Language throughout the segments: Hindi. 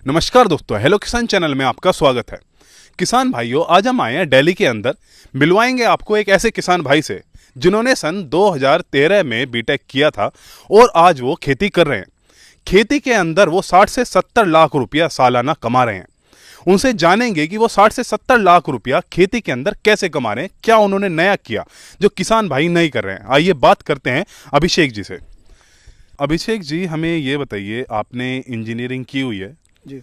नमस्कार दोस्तों, हेलो किसान चैनल में आपका स्वागत है। किसान भाइयों, आज हम आए हैं दिल्ली के अंदर। मिलवाएंगे आपको एक ऐसे किसान भाई से जिन्होंने सन 2013 में बीटेक किया था और आज वो खेती कर रहे हैं। खेती के अंदर वो 60 से 70 लाख रुपया सालाना कमा रहे हैं। उनसे जानेंगे कि वो 60 से 70 लाख रुपया खेती के अंदर कैसे कमा रहे हैं, क्या उन्होंने नया किया जो किसान भाई नहीं कर रहे हैं। आइए बात करते हैं अभिषेक जी से। अभिषेक जी, हमें ये बताइए, आपने इंजीनियरिंग की हुई है जी।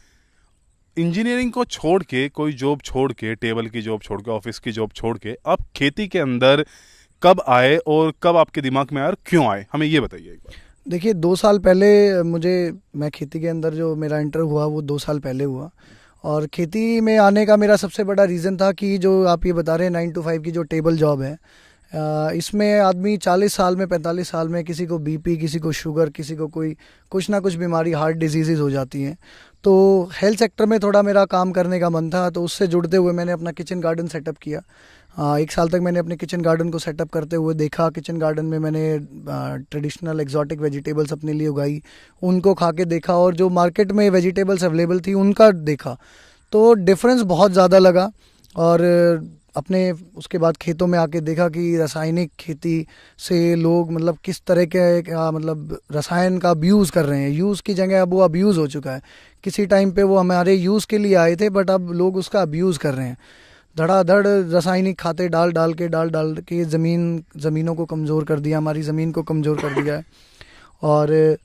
इंजीनियरिंग को छोड़ के, कोई जॉब छोड़ के, टेबल की जॉब छोड़ के, ऑफिस की जॉब छोड़ के आप खेती के अंदर कब आए और कब आपके दिमाग में आया और क्यों आए, हमें ये बताइए एक बार। देखिए, 2 साल पहले मैं खेती के अंदर जो मेरा एंटर हुआ वो 2 साल पहले हुआ। और खेती में आने का मेरा सबसे बड़ा रीज़न था कि जो आप ये बता रहे हैं 9 to 5 की जो टेबल जॉब है, इसमें आदमी 40 साल में 45 साल में किसी को बीपी, किसी को शुगर, किसी को कोई कुछ ना कुछ बीमारी, हार्ट डिजीज़ हो जाती हैं। तो हेल्थ सेक्टर में थोड़ा मेरा काम करने का मन था, तो उससे जुड़ते हुए मैंने अपना किचन गार्डन सेटअप किया। 1 साल तक मैंने अपने किचन गार्डन को सेटअप करते हुए देखा। किचन गार्डन में मैंने ट्रेडिशनल एक्जॉटिक वेजिटेबल्स अपने लिए उगाई, उनको खा के देखा, और जो मार्केट में वेजिटेबल्स अवेलेबल थी उनका देखा, तो डिफरेंस बहुत ज़्यादा लगा। और अपने उसके बाद खेतों में आके देखा कि रासायनिक खेती से लोग मतलब किस तरह के मतलब रसायन का अब्यूज़ कर रहे हैं। यूज़ की जगह अब वो अब्यूज़ हो चुका है। किसी टाइम पे वो हमारे यूज़ के लिए आए थे, बट अब लोग उसका अब्यूज़ कर रहे हैं। धड़ाधड़ रासायनिक खाते डाल डाल के ज़मीनों को कमज़ोर कर दिया, हमारी ज़मीन को कमज़ोर कर दिया है। और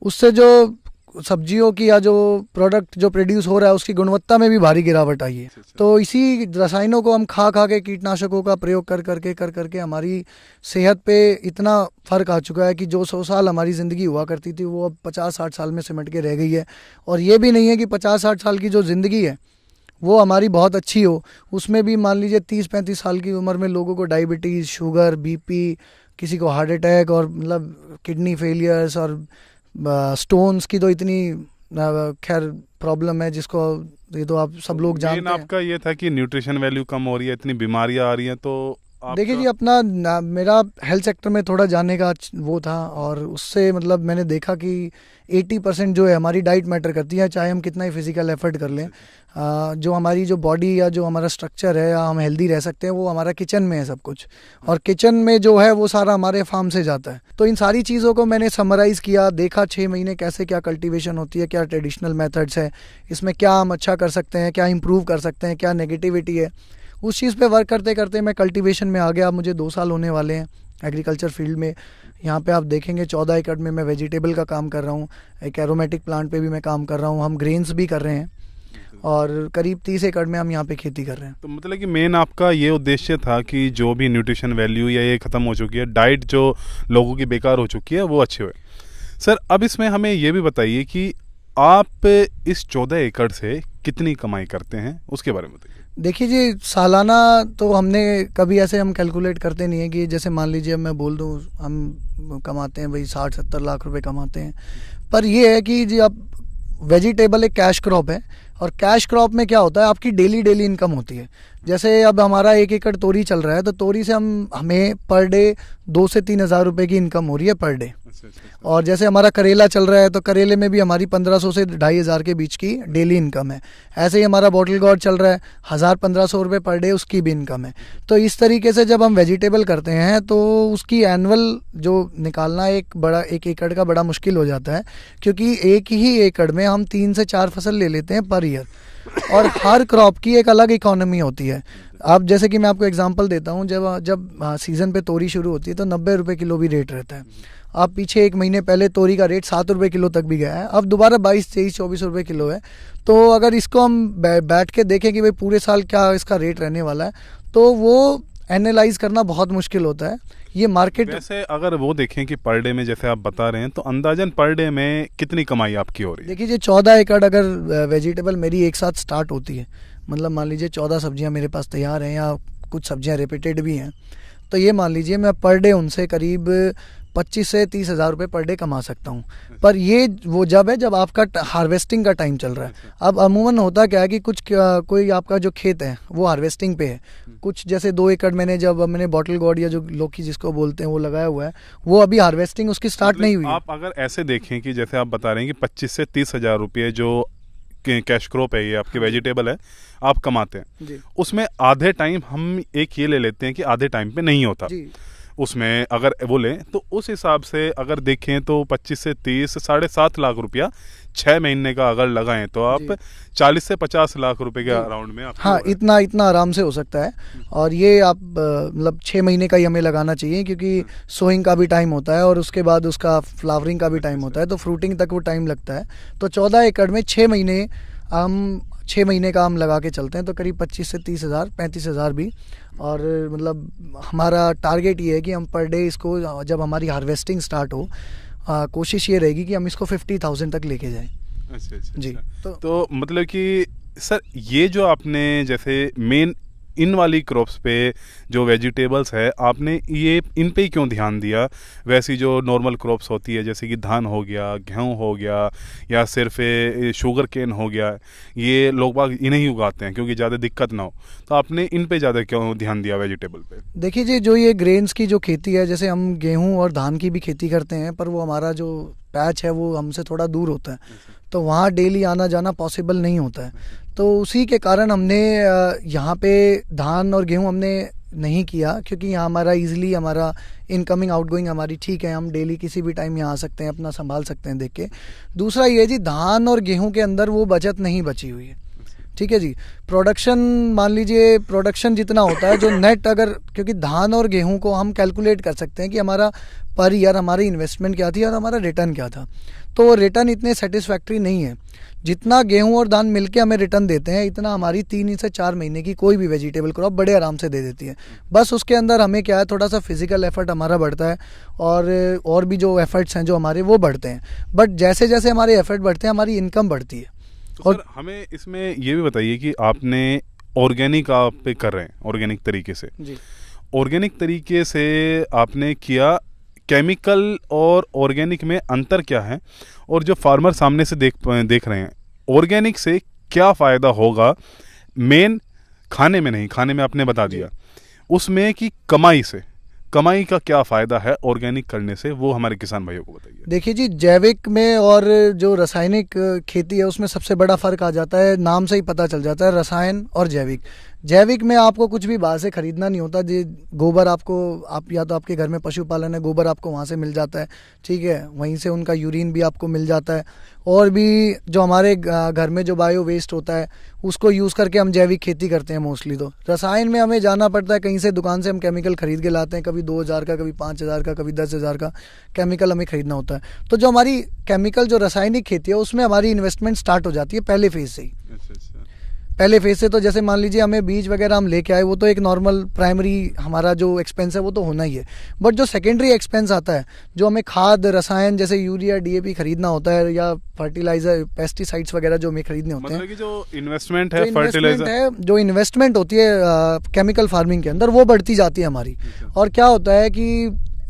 उससे जो सब्जियों की या जो प्रोडक्ट जो प्रोड्यूस हो रहा है उसकी गुणवत्ता में भी भारी गिरावट आई है। तो इसी रसायनों को हम खा के, कीटनाशकों का प्रयोग कर करके हमारी सेहत पे इतना फ़र्क आ चुका है कि जो 100 साल हमारी ज़िंदगी हुआ करती थी वो अब 50-60 साल में सिमट के रह गई है। और ये भी नहीं है कि 50-60 साल की जो ज़िंदगी है वो हमारी बहुत अच्छी हो, उसमें भी मान लीजिए 30-35 साल की उम्र में लोगों को डायबिटीज़, शुगर, बीपी, किसी को हार्ट अटैक और मतलब किडनी फेलियर्स और स्टोन्स की तो इतनी खैर प्रॉब्लम है जिसको ये तो आप सब लोग जानते हैं। आपका ये था कि न्यूट्रिशन वैल्यू कम हो रही है, इतनी बीमारियां आ रही हैं, तो देखिए जी, मेरा हेल्थ सेक्टर में थोड़ा जाने का वो था, और उससे मतलब मैंने देखा कि 80% जो है हमारी डाइट मैटर करती है, चाहे हम कितना ही फिजिकल एफर्ट कर लें। जो हमारी जो बॉडी या जो हमारा स्ट्रक्चर है या हम हेल्दी रह सकते हैं वो हमारा किचन में है सब कुछ। और किचन में जो है वो सारा हमारे फार्म से जाता है। तो इन सारी चीज़ों को मैंने समराइज़ किया, देखा 6 महीने कैसे क्या कल्टीवेशन होती है, क्या ट्रेडिशनल मेथड्स है, इसमें क्या हम अच्छा कर सकते हैं, क्या इम्प्रूव कर सकते हैं, क्या नेगेटिविटी है। उस चीज़ पे वर्क करते करते मैं कल्टीवेशन में आ गया। मुझे 2 साल होने वाले हैं एग्रीकल्चर फील्ड में। यहाँ पे आप देखेंगे 14 एकड़ में मैं वेजिटेबल का काम कर रहा हूँ, एक एरोमेटिक प्लांट पे भी मैं काम कर रहा हूँ, हम ग्रेन्स भी कर रहे हैं, और करीब 30 एकड़ में हम यहाँ पे खेती कर रहे हैं। तो मतलब कि मेन आपका ये उद्देश्य था कि जो भी न्यूट्रिशन वैल्यू या ये ख़त्म हो चुकी है, डाइट जो लोगों की बेकार हो चुकी है, वो अच्छी हुए। सर, अब इसमें हमें ये भी बताइए कि आप इस 14 एकड़ से कितनी कमाई करते हैं, उसके बारे में बताइए। देखिए जी, सालाना तो हमने कभी ऐसे हम कैलकुलेट करते नहीं है कि जैसे मान लीजिए मैं बोल दूं हम कमाते हैं भाई 60-70 लाख रुपए कमाते हैं। पर ये है कि जी, अब वेजिटेबल एक कैश क्रॉप है, और कैश क्रॉप में क्या होता है, आपकी डेली इनकम होती है। जैसे अब हमारा 1 एकड़ तोरी चल रहा है, तो तोरी से हमें पर डे 2 से 3 हज़ार रुपये की इनकम हो रही है पर डे। और जैसे हमारा करेला चल रहा है, तो करेले में भी हमारी 1500 से 2500 के बीच की डेली इनकम है। ऐसे ही हमारा बॉटल गॉर्ड चल रहा है, 1000-1500 रुपये पर डे उसकी भी इनकम है। तो इस तरीके से जब हम वेजिटेबल करते हैं तो उसकी एनुअल जो निकालना एक एकड़ का बड़ा मुश्किल हो जाता है, क्योंकि एक ही एकड़ में हम 3 से 4 फसल ले लेते हैं पर ईयर, और हर क्रॉप की एक अलग इकोनॉमी होती है। अब जैसे कि मैं आपको एग्जांपल देता हूँ, जब सीज़न पे तोरी शुरू होती है तो 90 रुपये किलो भी रेट रहता है। अब पीछे 1 महीने पहले तोरी का रेट 7 रुपये किलो तक भी गया है, अब दोबारा 22-23-24 रुपये किलो है। तो अगर इसको हम बैठ के देखें कि भाई पूरे साल क्या इसका रेट रहने वाला है, तो वो एनालाइज करना बहुत मुश्किल होता है। ये मार्केट वैसे अगर वो देखें कि पर डे में जैसे आप बता रहे हैं, तो अंदाजन पर डे में कितनी कमाई आपकी हो रही है? देखिए जी, 14 एकड़ अगर वेजिटेबल मेरी एक साथ स्टार्ट होती है, मतलब मान लीजिए 14 सब्जियां मेरे पास तैयार हैं या कुछ सब्जियां रिपीटेड भी हैं, तो ये मान लीजिए मैं पर डे उनसे करीब 25 से 30 हज़ार रुपये पर डे कमा सकता हूँ। पर ये वो जब है जब आपका हार्वेस्टिंग का टाइम चल रहा है। अब अमूमन होता क्या है कि कोई आपका जो खेत है वो हार्वेस्टिंग पे है, कुछ जैसे 2 एकड़ मैंने बॉटल गॉर्ड या जो लौकी जिसको बोलते हैं वो लगाया हुआ है, वो अभी हार्वेस्टिंग उसकी स्टार्ट नहीं हुई है। आप अगर ऐसे देखें कि जैसे आप बता रहे हैं कि 25 से 30 हज़ार रुपये जो कैश क्रॉप है, ये आपके वेजिटेबल है, आप कमाते हैं जी उसमें आधे टाइम हम एक ये ले लेते हैं कि आधे टाइम पे नहीं होता जी उसमें, अगर वो लें तो उस हिसाब से अगर देखें तो 25 से 30 7.5 लाख रुपया 6 महीने का अगर लगाएं तो आप जी। 40 से 50 लाख रुपए के जी। अराउंड में आपको हाँ, इतना इतना आराम से हो सकता है। और ये आप मतलब 6 महीने का ही हमें लगाना चाहिए, क्योंकि सोइंग का भी टाइम होता है और उसके बाद उसका फ्लावरिंग का भी टाइम होता है, तो फ्रूटिंग तक वो टाइम लगता है। तो 14 एकड़ में 6 महीने का हम लगा के चलते हैं, तो करीब 25 से 30 हज़ार 35 हज़ार भी। और मतलब हमारा टारगेट ये है कि हम पर डे इसको, जब हमारी हार्वेस्टिंग स्टार्ट हो, कोशिश ये रहेगी कि हम इसको 50,000 तक लेके जाएं। अच्छा अच्छा जी। अच्छा। तो मतलब कि सर ये जो आपने जैसे मेन इन वाली क्रॉप्स पे जो वेजिटेबल्स है आपने ये इन पे ही क्यों ध्यान दिया, वैसी जो नॉर्मल क्रॉप्स होती है जैसे कि धान हो गया, गेहूं हो गया, या सिर्फ शुगर केन हो गया, ये लोग बाग इन्हें ही उगाते हैं क्योंकि ज़्यादा दिक्कत ना हो, तो आपने इन पे ज़्यादा क्यों ध्यान दिया वेजिटेबल पे? देखिए जी, जो ये ग्रेन्स की जो खेती है, जैसे हम गेहूं और धान की भी खेती करते हैं, पर वो हमारा जो पैच है वो हमसे थोड़ा दूर होता है, तो वहाँ डेली आना जाना पॉसिबल नहीं होता है। तो उसी के कारण हमने यहाँ पे धान और गेहूं हमने नहीं किया, क्योंकि यहाँ हमारा इजीली हमारा इनकमिंग आउटगोइंग हमारी ठीक है, हम डेली किसी भी टाइम यहाँ आ सकते हैं, अपना संभाल सकते हैं देख के। दूसरा ये जी, धान और गेहूं के अंदर वो बचत नहीं बची हुई है, ठीक है जी। प्रोडक्शन मान लीजिए, प्रोडक्शन जितना होता है जो नेट, अगर क्योंकि धान और गेहूं को हम कैलकुलेट कर सकते हैं कि हमारा पर ईयर हमारी इन्वेस्टमेंट क्या थी और हमारा रिटर्न क्या था, तो रिटर्न इतने सेटिस्फैक्ट्री नहीं है। जितना गेहूं और धान मिलके हमें रिटर्न देते हैं, इतना हमारी 3 से 4 महीने की कोई भी वेजिटेबल क्रॉप बड़े आराम से दे देती है। बस उसके अंदर हमें क्या है, थोड़ा सा फिजिकल एफर्ट हमारा बढ़ता है, और भी जो एफर्ट्स हैं जो हमारे वो बढ़ते हैं। बट जैसे जैसे हमारे एफर्ट बढ़ते हैं, हमारी इनकम बढ़ती है। तो सर हमें इसमें ये भी बताइए कि आपने ऑर्गेनिक आप पे कर रहे हैं, ऑर्गेनिक तरीके से, जी ऑर्गेनिक तरीके से आपने किया, केमिकल और ऑर्गेनिक में अंतर क्या है, और जो फार्मर सामने से देख रहे हैं, ऑर्गेनिक से क्या फ़ायदा होगा मेन, खाने में नहीं, खाने में आपने बता दिया, उसमें कि कमाई का क्या फ़ायदा है ऑर्गेनिक करने से, वो हमारे किसान भाइयों को बताइए। देखिए जी, जैविक में और जो रासायनिक खेती है उसमें सबसे बड़ा फ़र्क आ जाता है, नाम से ही पता चल जाता है, रसायन और जैविक। जैविक में आपको कुछ भी बाहर से खरीदना नहीं होता जी। गोबर आपको, आप या तो आपके घर में पशुपालन है, गोबर आपको वहाँ से मिल जाता है, ठीक है, वहीं से उनका यूरिन भी आपको मिल जाता है। और भी जो हमारे घर में जो बायो वेस्ट होता है उसको यूज़ करके हम जैविक खेती करते हैं मोस्टली। तो रसायन में हमें जाना पड़ता है, कहीं से दुकान से हम केमिकल खरीद के लाते हैं, कभी 2,000 का, कभी 5,000 का, कभी 10,000 का केमिकल हमें खरीदना होता है। तो जो हमारी केमिकल जो रासायनिक खेती है उसमें हमारी इन्वेस्टमेंट स्टार्ट हो जाती है पहले फेज से ही। पहले फेज से तो जैसे मान लीजिए हमें बीज वगैरह हम लेके आए, वो तो एक नॉर्मल प्राइमरी हमारा जो एक्सपेंस है वो तो होना ही है। बट जो सेकेंडरी एक्सपेंस आता है, जो हमें खाद रसायन जैसे यूरिया DAP खरीदना होता है, या फर्टिलाइजर पेस्टिसाइड्स वगैरह जो हमें खरीदने होते हैं, मतलब कि जो इन्वेस्टमेंट है, फर्टिलाइजर है, जो इन्वेस्टमेंट होती है केमिकल फार्मिंग के अंदर, वो बढ़ती जाती है हमारी। और क्या होता है कि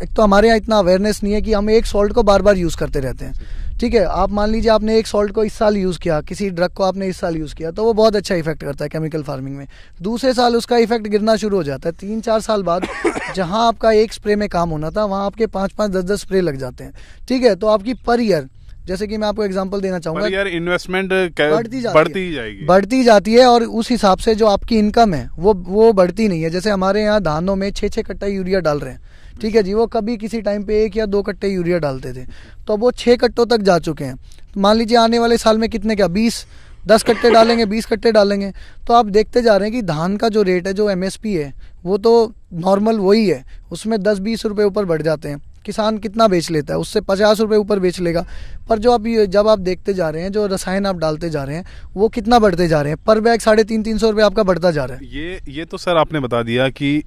एक तो हमारे यहाँ इतना अवेयरनेस नहीं है कि हम एक सॉल्ट को बार बार यूज़ करते रहते हैं, ठीक है। आप मान लीजिए आपने एक सॉल्ट को इस साल यूज़ किया, किसी ड्रग को आपने इस साल यूज़ किया, तो वो बहुत अच्छा इफेक्ट करता है केमिकल फार्मिंग में। दूसरे साल उसका इफेक्ट गिरना शुरू हो जाता है। 3-4 साल बाद जहां आपका एक स्प्रे में काम होना था, वहां आपके 5-5, 10-10 स्प्रे लग जाते हैं, ठीक है। तो आपकी पर ईयर, जैसे कि मैं आपको एग्जांपल देना चाहूँगा, यार इन्वेस्टमेंट बढ़ती जाती है और उस हिसाब से जो आपकी इनकम है वो बढ़ती नहीं है। जैसे हमारे यहाँ धानों में 6-6 कट्टा यूरिया डाल रहे हैं, ठीक है जी। वो कभी किसी टाइम पे 1 या 2 कट्टे यूरिया डालते थे, तो वो 6 कट्टों तक जा चुके हैं। मान लीजिए आने वाले साल में कितने, क्या 10 कट्टे डालेंगे, 20 कट्टे डालेंगे। तो आप देखते जा रहे हैं कि धान का जो रेट है, जो MSP है, वो तो नॉर्मल वही है, उसमें 10-20 रुपये ऊपर बढ़ जाते हैं। किसान कितना बेच लेता है, उससे 50 रुपये ऊपर बेच लेगा। पर जब आप देखते जा रहे हैं, जो रसायन आप डालते जा रहे हैं, वो कितना बढ़ते जा रहे हैं, पर बैग 350-300 रुपये आपका बढ़ता जा रहा है। ये तो सर आपने बता दिया कि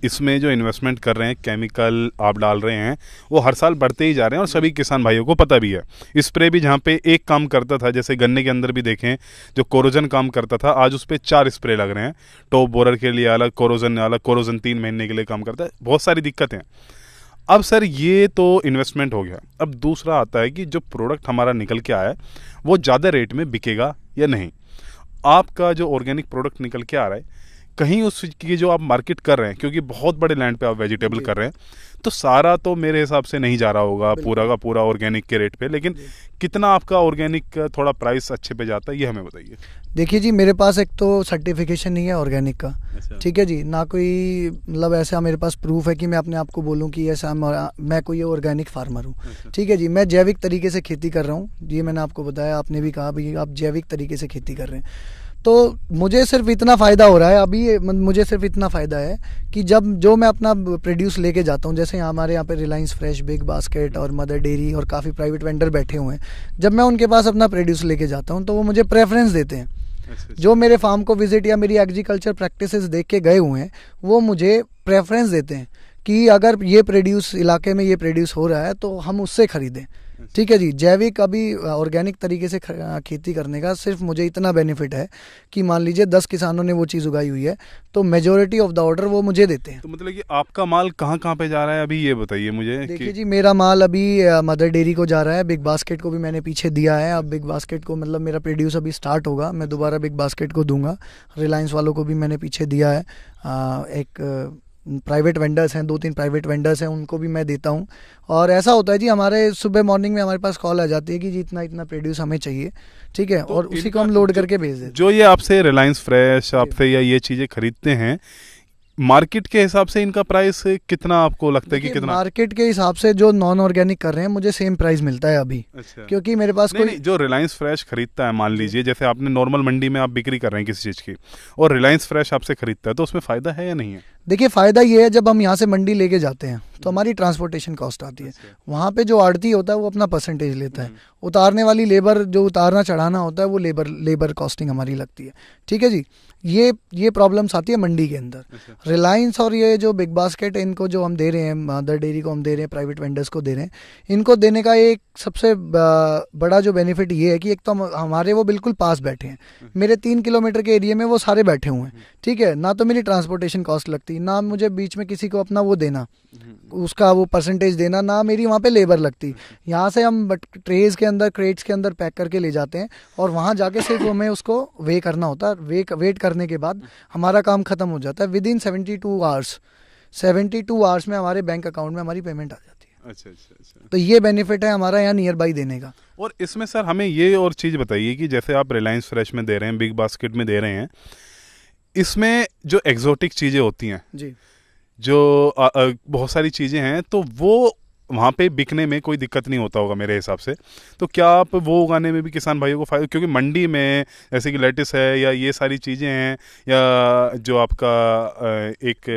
इसमें जो इन्वेस्टमेंट कर रहे हैं, केमिकल आप डाल रहे हैं, वो हर साल बढ़ते ही जा रहे हैं और सभी किसान भाइयों को पता भी है। स्प्रे भी जहाँ पे एक काम करता था, जैसे गन्ने के अंदर भी देखें, जो कोरोजन काम करता था, आज उस पर 4 स्प्रे लग रहे हैं। टॉप बोरर के लिए अलग, कोरोजन 3 महीने के लिए काम करता है। बहुत सारी दिक्कतें हैं। अब सर ये तो इन्वेस्टमेंट हो गया। अब दूसरा आता है कि जो प्रोडक्ट हमारा निकल के आया है वो ज़्यादा रेट में बिकेगा या नहीं। आपका जो ऑर्गेनिक प्रोडक्ट निकल के आ रहा है, कहीं उसकी जो आप मार्केट कर रहे हैं, क्योंकि बहुत बड़े लैंड पे आप वेजिटेबल कर रहे हैं, तो सारा तो मेरे हिसाब से नहीं जा रहा होगा पूरा का पूरा ऑर्गेनिक के रेट पे, लेकिन कितना आपका ऑर्गेनिक का थोड़ा प्राइस अच्छे पे जाता है, ये हमें बताइए। देखिए जी, मेरे पास एक तो सर्टिफिकेशन नहीं है ऑर्गेनिक का, अच्छा। ठीक है जी, ना कोई मतलब ऐसा मेरे पास प्रूफ है कि मैं अपने आप को बोलूं कि ऐसा मैं कोई ऑर्गेनिक फार्मर हूँ। ठीक है जी, मैं जैविक तरीके से खेती कर रहा हूँ, ये मैंने आपको बताया, आपने भी कहा भाई आप जैविक तरीके से खेती कर रहे हैं। तो मुझे सिर्फ इतना फ़ायदा हो रहा है अभी, मुझे सिर्फ इतना फ़ायदा है कि जब जो मैं अपना प्रोड्यूस लेके जाता हूँ, जैसे हमारे यहाँ पे रिलायंस फ्रेश, बिग बास्केट और मदर डेयरी और काफ़ी प्राइवेट वेंडर बैठे हुए हैं, जब मैं उनके पास अपना प्रोड्यूस लेके जाता हूँ तो वो मुझे प्रेफरेंस देते हैं। जो मेरे फार्म को विजिट या मेरी एग्रीकल्चर प्रैक्टिसेस देख के गए हुए हैं, वो मुझे प्रेफरेंस देते हैं कि अगर ये प्रोड्यूस इलाके में ये प्रोड्यूस हो रहा है तो हम उससे खरीदें। ठीक है जी, जैविक अभी ऑर्गेनिक तरीके से खेती करने का सिर्फ मुझे इतना बेनिफिट है कि मान लीजिए 10 किसानों ने वो चीज़ उगाई हुई है तो मेजोरिटी ऑफ द ऑर्डर वो मुझे देते हैं। तो मतलब कि आपका माल कहाँ कहाँ पे जा रहा है अभी, ये बताइए मुझे। देखिए जी, मेरा माल अभी मदर डेयरी को जा रहा है, बिग बास्केट को भी मैंने पीछे दिया है। अब बिग बास्केट को मतलब मेरा प्रोड्यूस अभी स्टार्ट होगा, मैं दोबारा बिग बास्केट को दूंगा। रिलायंस वालों को भी मैंने पीछे दिया है। एक प्राइवेट वेंडर्स हैं, 2-3 प्राइवेट वेंडर्स हैं, उनको भी मैं देता हूं। और ऐसा होता है जी, हमारे सुबह मॉर्निंग में हमारे पास कॉल आ जाती है कि जी इतना इतना प्रोड्यूस हमें चाहिए, ठीक है, तो और उसी को हम लोड करके भेज देते हैं। जो ये आपसे रिलायंस फ्रेश आपसे या ये चीज़ें खरीदते हैं, मार्केट के हिसाब से इनका प्राइस कितना आपको लगता है कि कितना? मार्केट के हिसाब से जो नॉन ऑर्गेनिक कर रहे हैं मुझे सेम प्राइस मिलता है अभी। अच्छा। क्योंकि मेरे पास नहीं, जो रिलायंस फ्रेश खरीदता है, मान लीजिए जैसे आपने नॉर्मल मंडी में आप बिक्री कर रहे हैं किसी चीज़ की, और रिलायंस फ्रेश आपसे खरीदता है, तो उसमें फ़ायदा है या नहीं है? देखिए, फ़ायदा ये है, जब हम यहाँ से मंडी लेके जाते हैं तो हमारी ट्रांसपोर्टेशन कॉस्ट आती है। वहाँ पे जो आड़ती होता है वो अपना परसेंटेज लेता है, उतारने वाली लेबर जो उतारना चढ़ाना होता है वो लेबर कॉस्टिंग हमारी लगती है। ठीक है जी, ये प्रॉब्लम्स आती है मंडी के अंदर। रिलायंस और ये जो बिग बास्केट, इनको जो हम दे रहे हैं, मदर डेयरी को हम दे रहे हैं, प्राइवेट वेंडर्स को दे रहे हैं, इनको देने का एक सबसे बड़ा जो बेनिफिट ये है कि एक तो हमारे वो बिल्कुल पास बैठे हैं, मेरे 3 किलोमीटर के एरिया में वो सारे बैठे हुए हैं। ठीक है, ना तो मेरी ट्रांसपोर्टेशन कॉस्ट लगती, ना मुझे बीच में किसी को अपना वो देना, उसका वो परसेंटेज देना, ना मेरी वहाँ पे लेबर लगती। यहाँ से हम ट्रेज के अंदर, क्रेट्स के अंदर पैक करके ले जाते हैं और वहाँ जाके सिर्फ हमें उसको वे करना होता है। वेट करने के बाद हमारा काम खत्म हो जाता है। विद इन 72 आवर्स में हमारे बैंक अकाउंट में हमारी पेमेंट आ जाती है। अच्छा। तो ये बेनिफिट है हमारा यहाँ नियर बाई देने का। और इसमें सर हमें ये और चीज़ बताइए कि जैसे आप रिलायंस फ्रेश में दे रहे हैं, बिग बास्केट में दे रहे हैं, इसमें जो एग्जॉटिक चीज़ें होती हैं जी, जो बहुत सारी चीज़ें हैं, तो वो वहाँ पे बिकने में कोई दिक्कत नहीं होता होगा मेरे हिसाब से। तो क्या आप वो उगाने में भी किसान भाइयों को फायदा, क्योंकि मंडी में जैसे कि लेटिस है या ये सारी चीज़ें हैं, या जो आपका एक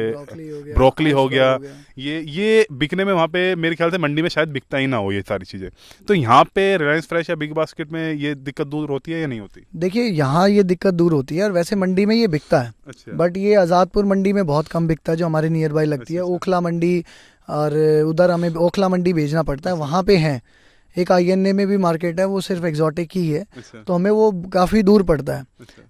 ब्रोकली हो गया, ये बिकने में वहाँ पे मेरे ख्याल से मंडी में शायद बिकता ही ना हो ये सारी चीज़ें, तो यहाँ पे रिलायंस फ्रेश या बिग बास्केट में ये दिक्कत दूर होती है या नहीं होती? देखिए, यहाँ ये दिक्कत दूर होती है और वैसे मंडी में ये बिकता है। अच्छा। बट ये आज़ादपुर मंडी में बहुत कम बिकता है, जो हमारे नियर बाई लगती है। ओखला मंडी, और उधर हमें ओखला मंडी भेजना पड़ता है, वहाँ पे है। एक INA में भी मार्केट है, वो सिर्फ एग्जॉटिक ही है। तो हमें वो काफ़ी दूर पड़ता है।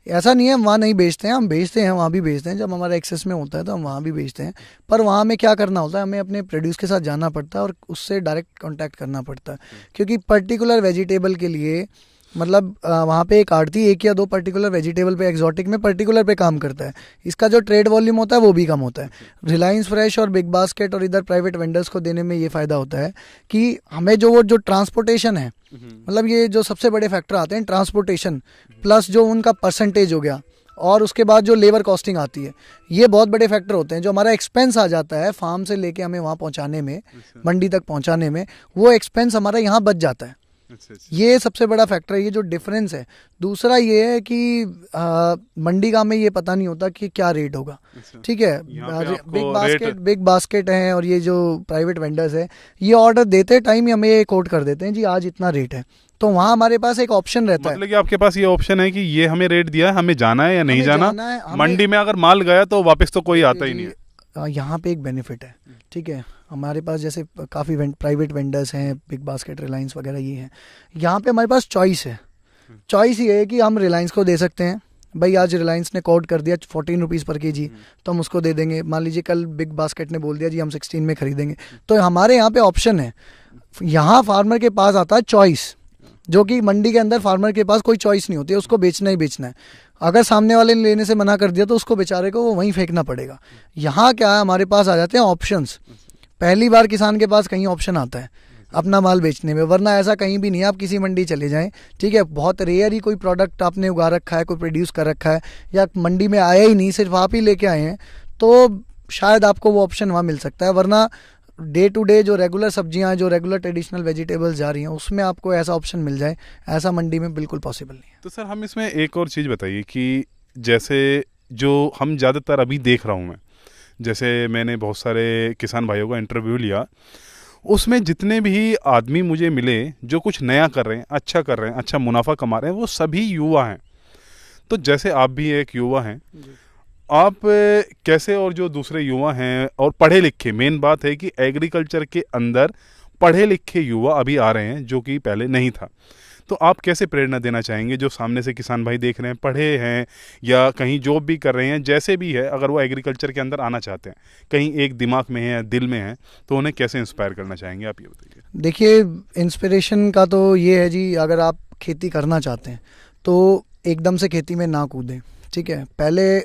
ऐसा नहीं है हम वहाँ नहीं बेचते हैं, हम बेचते हैं, वहाँ भी बेचते हैं। जब हमारा एक्सेस में होता है तो हम वहाँ भी बेचते हैं। पर वहाँ हमें क्या करना होता है, हमें अपने प्रोड्यूस के साथ जाना पड़ता है और उससे डायरेक्ट कॉन्टैक्ट करना पड़ता है। क्योंकि पर्टिकुलर वेजिटेबल के लिए मतलब वहाँ पे एक आड़ती 1 या 2 पर्टिकुलर वेजिटेबल पे, एक्सोटिक में पर्टिकुलर पे काम करता है। इसका जो ट्रेड वॉल्यूम होता है वो भी कम होता है। रिलायंस फ्रेश और बिग बास्केट और इधर प्राइवेट वेंडर्स को देने में ये फ़ायदा होता है कि हमें जो ट्रांसपोर्टेशन है, मतलब ये जो सबसे बड़े फैक्टर आते हैं, ट्रांसपोर्टेशन प्लस जो उनका परसेंटेज हो गया और उसके बाद जो लेबर कॉस्टिंग आती है, ये बहुत बड़े फैक्टर होते हैं। जो हमारा एक्सपेंस आ जाता है फार्म से लेके हमें वहाँ पहुँचाने में, मंडी तक पहुँचाने में, वो एक्सपेंस हमारा यहाँ बच जाता है। ये सबसे बड़ा फैक्टर है, ये जो डिफरेंस है। दूसरा ये है कि मंडी का हमें ये पता नहीं होता कि क्या रेट होगा। ठीक है, बिग बास्केट है और ये जो प्राइवेट वेंडर्स है, ये ऑर्डर देते टाइम ही हमें कोट कर देते हैं जी आज इतना रेट है। तो वहाँ हमारे पास एक ऑप्शन रहता है, मतलब कि आपके पास ये ऑप्शन है कि ये हमें रेट दिया है, हमें जाना है या नहीं जाना। मंडी में अगर माल गया तो वापस तो कोई आता ही नहीं है। यहाँ पे एक बेनिफिट है। ठीक है, हमारे पास जैसे काफ़ी प्राइवेट वेंडर्स हैं, बिग बास्केट, रिलायंस वगैरह ये हैं। यहाँ पे हमारे पास चॉइस है। चॉइस ये है कि हम रिलायंस को दे सकते हैं, भाई आज रिलायंस ने कोट कर दिया 14 रुपीज़ पर kg, तो हम उसको दे देंगे। मान लीजिए कल बिग बास्केट ने बोल दिया जी हम 16 में खरीदेंगे, तो हमारे यहाँ पे ऑप्शन है। यहाँ फार्मर के पास आता है चॉइस। जो कि मंडी के अंदर फार्मर के पास कोई चॉइस नहीं होती है, उसको बेचना ही बेचना है। अगर सामने वाले ने लेने से मना कर दिया तो उसको बेचारे को वो वहीं फेंकना पड़ेगा। यहाँ क्या है, हमारे पास आ जाते हैं ऑप्शंस। पहली बार किसान के पास कहीं ऑप्शन आता है अपना माल बेचने में, वरना ऐसा कहीं भी नहीं है। आप किसी मंडी चले जाएं, ठीक है, बहुत रेयर ही कोई प्रोडक्ट आपने उगा रखा है, कोई प्रोड्यूस कर रखा है या मंडी में आया ही नहीं, सिर्फ आप ही लेके आए हैं, तो शायद आपको वो ऑप्शन वहाँ मिल सकता है। वरना डे टू डे जो रेगुलर सब्जियां, जो रेगुलर ट्रेडिशनल वेजिटेबल्स जा रही हैं, उसमें आपको ऐसा ऑप्शन मिल जाए, ऐसा मंडी में बिल्कुल पॉसिबल नहीं है। तो सर हम इसमें एक और चीज़ बताइए कि जैसे जो हम ज़्यादातर अभी देख रहा हूँ मैं, जैसे मैंने बहुत सारे किसान भाइयों का इंटरव्यू लिया, उसमें जितने भी आदमी मुझे मिले जो कुछ नया कर रहे हैं, अच्छा कर रहे हैं, अच्छा मुनाफा कमा रहे हैं, वो सभी युवा हैं। तो जैसे आप भी एक युवा हैं, आप कैसे, और जो दूसरे युवा हैं और पढ़े लिखे, मेन बात है कि एग्रीकल्चर के अंदर पढ़े लिखे युवा अभी आ रहे हैं जो कि पहले नहीं था, तो आप कैसे प्रेरणा देना चाहेंगे जो सामने से किसान भाई देख रहे हैं, पढ़े हैं या कहीं जॉब भी कर रहे हैं, जैसे भी है, अगर वो एग्रीकल्चर के अंदर आना चाहते हैं, कहीं एक दिमाग में है या दिल में है, तो उन्हें कैसे इंस्पायर करना चाहेंगे, आप ये बताइए। देखिए, इंस्पिरेशन का तो ये है जी, अगर आप खेती करना चाहते हैं तो एकदम से खेती में ना कूदें, ठीक है। पहले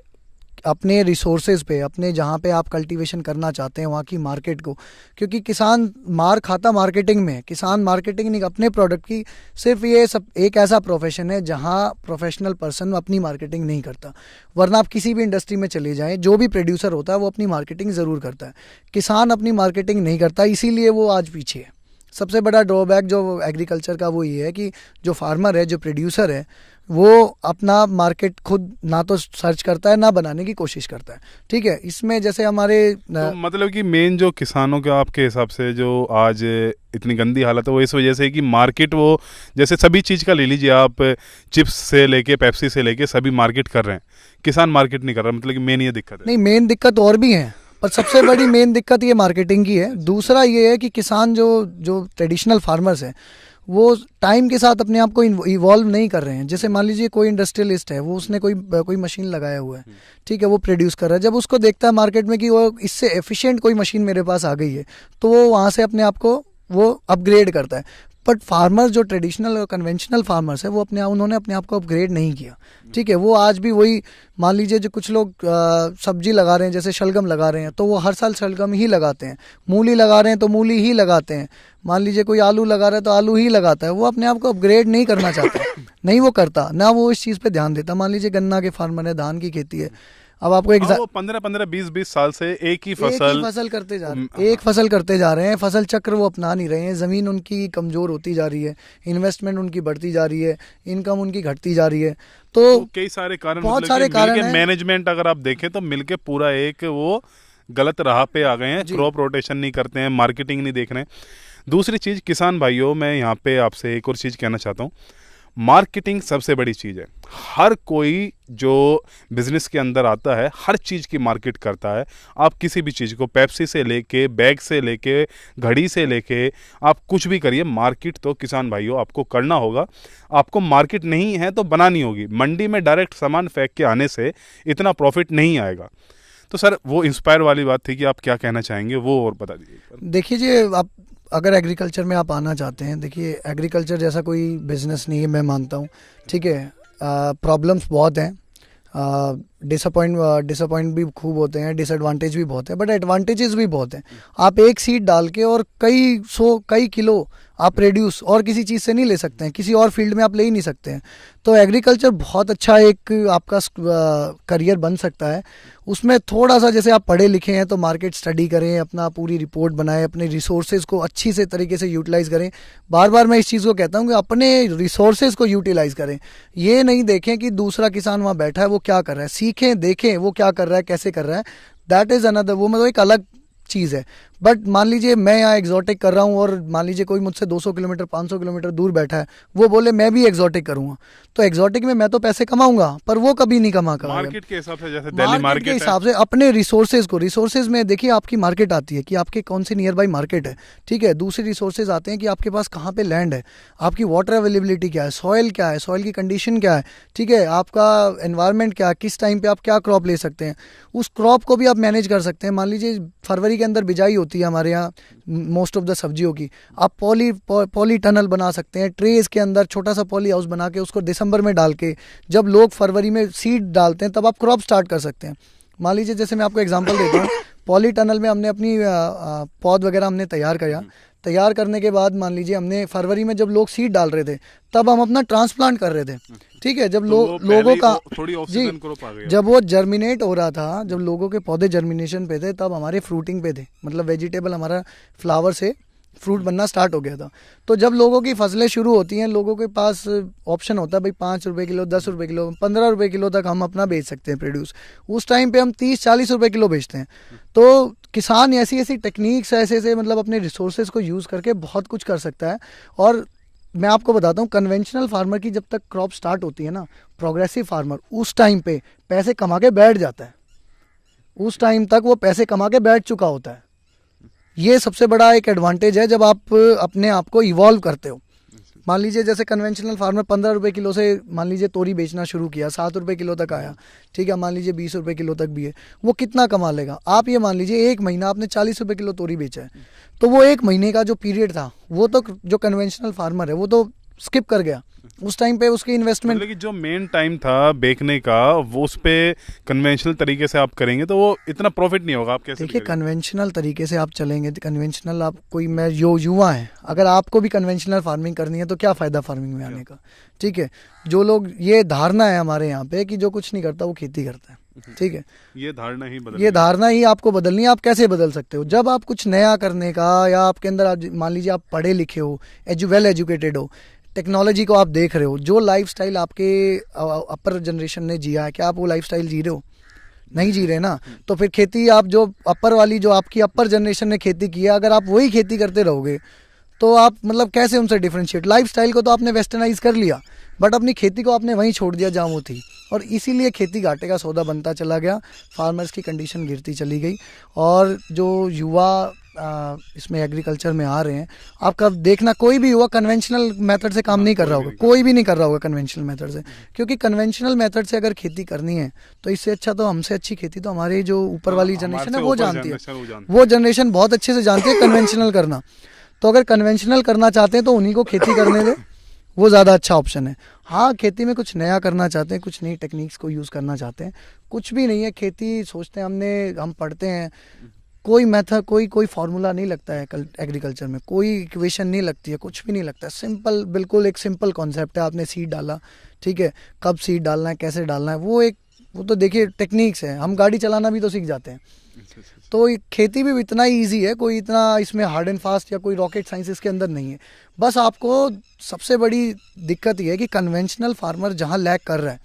अपने रिसोर्सेज पे, अपने जहाँ पे आप कल्टीवेशन करना चाहते हैं वहाँ की मार्केट को, क्योंकि किसान मार खाता मार्केटिंग में, किसान मार्केटिंग नहीं अपने प्रोडक्ट की, सिर्फ ये सब एक ऐसा प्रोफेशन है जहाँ प्रोफेशनल पर्सन अपनी मार्केटिंग नहीं करता। वरना आप किसी भी इंडस्ट्री में चले जाएं, जो भी प्रोड्यूसर होता है वो अपनी मार्केटिंग ज़रूर करता है, किसान अपनी मार्केटिंग नहीं करता, इसीलिए वो आज पीछे है। सबसे बड़ा ड्रॉबैक जो एग्रीकल्चर का वो ये है कि जो फार्मर है, जो प्रोड्यूसर है, वो अपना मार्केट खुद ना तो सर्च करता है, ना बनाने की कोशिश करता है, ठीक है। इसमें जैसे हमारे तो मतलब कि मेन जो किसानों का आपके हिसाब से जो आज इतनी गंदी हालत है, वो इस वजह से है कि मार्केट, वो जैसे सभी चीज़ का ले लीजिए आप, चिप्स से लेके पेप्सी से लेके सभी मार्केट कर रहे हैं, किसान मार्केट नहीं कर रहा, मतलब कि मेन ये दिक्कत है। नहीं, मेन दिक्कत और भी है, पर सबसे बड़ी मेन दिक्कत ये मार्केटिंग की है। दूसरा ये है कि किसान जो ट्रेडिशनल फार्मर्स हैं, वो टाइम के साथ अपने आप को इवॉल्व नहीं कर रहे हैं। जैसे मान लीजिए कोई इंडस्ट्रियलिस्ट है, वो उसने कोई मशीन लगाया हुआ है, ठीक है, वो प्रोड्यूस कर रहा है। जब उसको देखता है मार्केट में कि वो इससे एफिशिएंट कोई मशीन मेरे पास आ गई है, तो वो वहाँ से अपने आप को वो अपग्रेड करता है। बट फार्मर्स जो ट्रेडिशनल और कन्वेंशनल फार्मर्स है, वो उन्होंने अपने आप को अपग्रेड नहीं किया, ठीक है। वो आज भी वही, मान लीजिए जो कुछ लोग सब्जी लगा रहे हैं, जैसे शलगम लगा रहे हैं, तो वो हर साल शलगम ही लगाते हैं। मूली लगा रहे हैं तो मूली ही लगाते हैं। मान लीजिए कोई आलू लगा रहा है तो आलू ही लगाता है। वो अपने आप को अपग्रेड नहीं करना चाहता, नहीं वो करता, ना वो इस चीज़ पे ध्यान देता। मान लीजिए गन्ना के फार्मर है, धान की खेती है, अब आपको 15-15, 20-20 साल से एक ही फसल करते जा रहे हैं, एक फसल करते जा रहे हैं, फसल चक्र वो अपना नहीं रहे हैं। ज़मीन उनकी कमज़ोर होती जा रही है, इन्वेस्टमेंट उनकी बढ़ती जा रही है, इनकम उनकी घटती जा रही है। तो कई सारे कारण, बहुत सारे कारण हैं। मैनेजमेंट अगर आप देखें तो मिलके पूरा एक वो गलत राह पे आ गए हैं, क्रॉप रोटेशन नहीं करते हैं, मार्केटिंग नहीं देख रहे हैं। दूसरी चीज़, किसान भाइयों, मैं यहाँ पे आपसे एक और चीज़ कहना चाहता हूँ, मार्केटिंग सबसे बड़ी चीज़ है। हर कोई जो बिजनेस के अंदर आता है, हर चीज़ की मार्केट करता है। आप किसी भी चीज़ को, पेप्सी से लेके, बैग से लेके, घड़ी से लेके, आप कुछ भी करिए, मार्केट तो किसान भाइयों आपको करना होगा। आपको मार्केट नहीं है तो बनानी होगी। मंडी में डायरेक्ट सामान फेंक के आने से इतना प्रॉफिट नहीं आएगा। तो सर, वो इंस्पायर वाली बात थी कि आप क्या कहना चाहेंगे, वो और बता दीजिए। देखिए जी, आप अगर एग्रीकल्चर में आप आना चाहते हैं, देखिए एग्रीकल्चर जैसा कोई बिजनेस नहीं है, मैं मानता हूँ, ठीक है। प्रॉब्लम्स बहुत हैं, डिसअपॉइंट भी खूब होते हैं, डिसएडवांटेज भी बहुत है, बट एडवांटेजेस भी बहुत हैं। आप एक सीड डाल के और कई किलो आप प्रोड्यूस और किसी चीज़ से नहीं ले सकते हैं, किसी और फील्ड में आप ले ही नहीं सकते हैं। तो एग्रीकल्चर बहुत अच्छा एक आपका करियर बन सकता है। उसमें थोड़ा सा, जैसे आप पढ़े लिखे हैं तो मार्केट स्टडी करें, अपना पूरी रिपोर्ट बनाएं, अपने रिसोर्सेज को अच्छी से तरीके से यूटिलाइज़ करें। बार बार मैं इस चीज़ को कहता हूं कि अपने रिसोर्सेज को यूटिलाइज़ करें। ये नहीं देखें कि दूसरा किसान वहाँ बैठा है वो क्या कर रहा है, सीखें, देखें वो क्या कर रहा है, कैसे कर रहा है। दैट इज़ अनदर, वो मतलब एक अलग चीज़ है। बट मान लीजिए मैं यहाँ एग्जॉटिक कर रहा हूँ और मान लीजिए कोई मुझसे 200 किलोमीटर 500 किलोमीटर दूर बैठा है, वो बोले मैं भी एग्जॉटिक करूँगा, तो एग्जॉटिक में मैं तो पैसे कमाऊंगा पर वो कभी नहीं कमा कर। मार्केट के हिसाब से, जैसे दिल्ली मार्केट के हिसाब से अपने रिसोर्सेज में देखिए, आपकी मार्केट आती है कि आपके कौन सी नियर बाई मार्केट है, ठीक है। दूसरे रिसोर्सेज आते हैं कि आपके पास कहाँ पे लैंड है, आपकी वाटर अवेलेबिलिटी क्या है, सॉइल क्या है, सॉइल की कंडीशन क्या है, ठीक है, आपका एनवायरनमेंट क्या है, किस टाइम पे आप क्या क्रॉप ले सकते हैं, उस क्रॉप को भी आप मैनेज कर सकते हैं। मान लीजिए फरवरी के अंदर बिजाई होती होती है हमारे यहाँ मोस्ट ऑफ द सब्जियों की, आप पॉली टनल बना सकते हैं, ट्रेस के अंदर छोटा सा पॉली हाउस बना के उसको दिसंबर में डाल के जब लोग फरवरी में सीड डालते हैं तब आप क्रॉप स्टार्ट कर सकते हैं। मान लीजिए जैसे मैं आपको एग्जांपल देता हूँ, पॉली टनल में हमने अपनी पौध वगैरह हमने तैयार करने के बाद मान लीजिए हमने फरवरी में जब लोग सीड डाल रहे थे तब हम अपना ट्रांसप्लांट कर रहे थे, ठीक है। जब लोगों का जी जब वो जर्मिनेट हो रहा था, जब लोगों के पौधे जर्मिनेशन पे थे तब हमारे फ्रूटिंग पे थे, मतलब वेजिटेबल हमारा फ्लावर से फ्रूट बनना स्टार्ट हो गया था। तो जब लोगों की फसलें शुरू होती हैं, लोगों के पास ऑप्शन होता है भाई 5 रुपये किलो, 10 रुपये किलो, 15 रुपये किलो तक हम अपना बेच सकते हैं प्रोड्यूस। उस टाइम पे हम 30-40 रुपये किलो बेचते हैं। तो किसान ऐसी टेक्निक्स ऐसे मतलब अपने रिसोर्सेज को यूज़ करके बहुत कुछ कर सकता है। और मैं आपको बताता हूँ, कन्वेंशनल फार्मर की जब तक क्रॉप स्टार्ट होती है ना, प्रोग्रेसिव फार्मर उस टाइम पे पैसे कमा के बैठ जाता है, उस टाइम तक वो पैसे कमा के बैठ चुका होता है। ये सबसे बड़ा एक एडवांटेज है जब आप अपने आप को इवॉल्व करते हो। मान लीजिए जैसे कन्वेंशनल फार्मर 15 रुपये किलो से मान लीजिए तोरी बेचना शुरू किया, 7 रुपये किलो तक आया, ठीक है, मान लीजिए 20 रुपये किलो तक भी है, वो कितना कमा लेगा? आप ये मान लीजिए एक महीना आपने 40 रुपये किलो तोरी बेचा है, तो वो एक महीने का जो पीरियड था वो तो जो कन्वेंशनल फार्मर है वो तो स्किप कर गया। उस टाइम पे उसकी इन्वेस्टमेंट, मतलब कि जो मेन टाइम था बेचने का वो उस पे कन्वेंशनल तरीके से आप करेंगे तो वो इतना प्रॉफिट नहीं होगा। आप कैसे देखिए, कन्वेंशनल तरीके से आप चलेंगे तो कन्वेंशनल आप कोई मैं युवा है, अगर आपको भी कन्वेंशनल फार्मिंग करनी है तो क्या फ़ायदा फार्मिंग में आने का, ठीक है। जो लोग, ये धारणा है हमारे यहाँ पे कि जो कुछ नहीं करता वो खेती करता है, ठीक है। ये धारणा ही आपको बदलनी है। आप कैसे बदल सकते हो? जब आप कुछ नया करने का, या आपके अंदर मान लीजिए आप पढ़े लिखे हो, वेल एजुकेटेड हो, टेक्नोलॉजी को आप देख रहे हो, जो लाइफस्टाइल आपके अपर जनरेशन ने जिया है, क्या आप वो लाइफस्टाइल जी रहे हो? नहीं जी रहे ना। तो फिर खेती आप जो आपकी अपर जनरेशन ने खेती की है, अगर आप वही खेती करते रहोगे तो आप मतलब कैसे उनसे डिफरेंशिएट? लाइफस्टाइल को तो आपने वेस्टर्नाइज कर लिया, बट अपनी खेती को आपने वहीं छोड़ दिया जहाँ वो थी, और इसीलिए खेती घाटे का सौदा बनता चला गया, फार्मर्स की कंडीशन गिरती चली गई। और जो युवा इसमें एग्रीकल्चर में आ रहे हैं, आपका देखना कोई भी युवा कन्वेंशनल मेथड से काम नहीं कर रहा होगा, कोई भी नहीं कर रहा होगा कन्वेंशनल मेथड से, क्योंकि कन्वेंशनल मेथड से अगर खेती करनी है तो इससे अच्छा, तो हमसे अच्छी खेती तो हमारी जो ऊपर वाली जनरेशन है वो जानती है, वो जनरेशन बहुत अच्छे से जानती है कन्वेंशनल करना। तो अगर कन्वेंशनल करना चाहते हैं तो उन्हीं को खेती करने दें, वो ज़्यादा अच्छा ऑप्शन है। हाँ, खेती में कुछ नया करना चाहते हैं, कुछ नई टेक्निक्स को यूज़ करना चाहते हैं, कुछ भी नहीं है। खेती सोचते हैं, हम पढ़ते हैं, कोई मेथड, कोई फार्मूला नहीं लगता है एग्रीकल्चर में, कोई इक्वेशन नहीं लगती है, कुछ भी नहीं लगता है। सिंपल, बिल्कुल एक सिंपल कॉन्सेप्ट है। आपने सीड डाला, ठीक है, कब सीड डालना है, कैसे डालना है, वो तो देखिए टेक्निक्स है। हम गाड़ी चलाना भी तो सीख जाते हैं, तो खेती भी इतना ही ईजी है, कोई इतना इसमें हार्ड एंड फास्ट या कोई रॉकेट साइंस इसके अंदर नहीं है। बस आपको सबसे बड़ी दिक्कत ये है कि कन्वेंशनल फार्मर जहाँ लैग कर रहा है,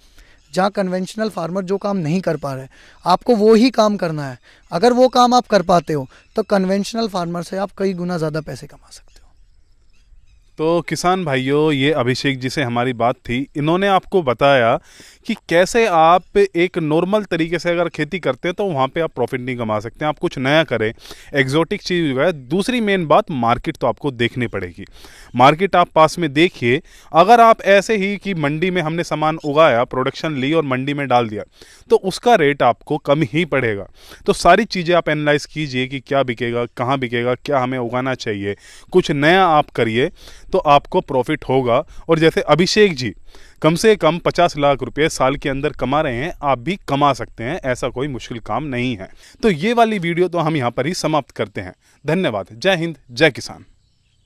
जहाँ कन्वेंशनल फार्मर जो काम नहीं कर पा रहे, आपको वो ही काम करना है। अगर वो काम आप कर पाते हो तो कन्वेंशनल फार्मर से आप कई गुना ज़्यादा पैसे कमा सकते हो। तो किसान भाइयों, ये अभिषेक जी से हमारी बात थी। इन्होंने आपको बताया कि कैसे आप एक नॉर्मल तरीके से अगर खेती करते हैं तो वहाँ पे आप प्रॉफिट नहीं कमा सकते, आप कुछ नया करें, एग्जॉटिक चीज़ उगाए। दूसरी मेन बात, मार्केट तो आपको देखनी पड़ेगी। मार्केट आप पास में देखिए। अगर आप ऐसे ही कि मंडी में हमने सामान उगाया, प्रोडक्शन ली और मंडी में डाल दिया, तो उसका रेट आपको कम ही पड़ेगा। तो सारी चीज़ें आप एनालाइज कीजिए कि क्या बिकेगा, कहाँ बिकेगा, क्या हमें उगाना चाहिए, कुछ नया आप करिए तो आपको प्रॉफिट होगा। और जैसे अभिषेक जी कम से कम 50 लाख रुपए साल के अंदर कमा रहे हैं, आप भी कमा सकते हैं, ऐसा कोई मुश्किल काम नहीं है। तो ये वाली वीडियो तो हम यहाँ पर ही समाप्त करते हैं। धन्यवाद। जय हिंद, जय किसान।